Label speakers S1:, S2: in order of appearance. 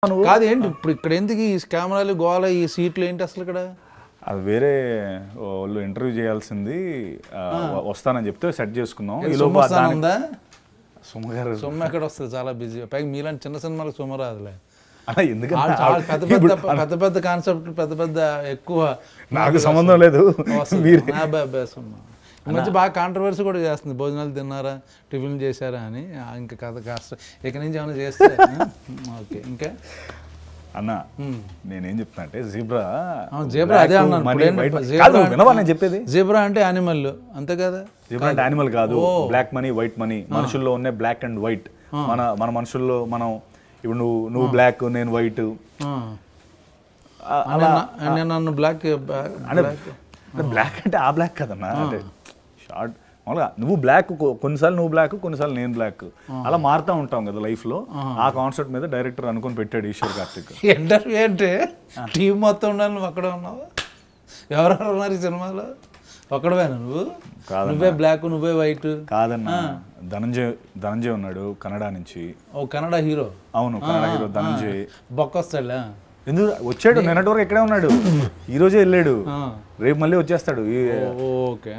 S1: కాదు ఏంటి ఇప్పుడు ఇక్కడ ఎందుకు ఈ కెమెరాలు గోల ఈ సీట్లు ఏంటి అసలు ఇక్కడ
S2: అది వేరే వాళ్ళు ఇంటర్వ్యూ చేయాల్సింది వస్తానని చెప్తే సెట్ చేసుకున్నాం ఈ లోపు సుమగారు
S1: సొమ్ము ఎక్కడ వస్తుంది చాలా బిజీ పైగా మీలాంటి చిన్న సినిమాలకు సొమ్ము రాదులే
S2: అలా ఎందుకంటే
S1: పెద్ద పెద్ద కాన్సెప్ట్ పెద్ద పెద్ద ఎక్కువ
S2: నాకు సంబంధం లేదు
S1: ఈ మధ్య బాగా కాంట్రవర్సీ కూడా చేస్తుంది భోజనాలు తిన్నారా టిఫిన్ చేశారా అని ఇంకా కథ కాస్త ఇక్కడి నుంచి ఏమైనా చేస్తే ఓకే ఇంకా
S2: అన్న నేనేం చెప్తున్నా అంటే జీబ్రా
S1: అదే
S2: అన్నాను చెప్పేది
S1: జీబ్రా అంటే యానిమల్ అంతే కదా
S2: జీబ్రా అంటే యానిమల్ కాదు బ్లాక్ మనీ వైట్ మనీ మనుషుల్లో ఉన్న బ్లాక్ అండ్ వైట్ మన మనుషుల్లో మనం ఇప్పుడు నువ్వు బ్లాక్ నేను వైట్
S1: నన్ను బ్లాక్
S2: బ్లాక్ అంటే ఆ బ్లాక్ కదన్నా అంటే షార్ట్ మామూలుగా నువ్వు బ్లాక్ కొన్నిసార్లు నువ్వు బ్లాక్ కొన్నిసార్లు నేను బ్లాక్ అలా మారుతూ ఉంటాం కదా లైఫ్లో ఆ కాన్సెప్ట్ మీద డైరెక్టర్ అనుకుని పెట్టాడు ఈశ్వర్ కార్తిక్
S1: ఇంటర్వ్యూ అంటే టీం మొత్తం ఉండాలి నువ్వు అక్కడే ఉన్నావు ఎవరెవరు ఉన్నారు ఈ సినిమాలో ఒక్కడవేనా నువ్వు నువ్వే బ్లాక్ నువ్వే వైట్
S2: కాదన్నా ధనంజయ్ ఉన్నాడు కన్నడ నుంచి
S1: ఓ కన్నడ హీరో
S2: అవును కన్నడ హీరో ధనంజయ్
S1: బొక్క వస్తాడా
S2: ఎందుకు వచ్చాడు నిన్నటి వరకు ఎక్కడే ఉన్నాడు ఈ రోజే వెళ్ళాడు రేపు మళ్ళీ వచ్చేస్తాడు
S1: ఓకే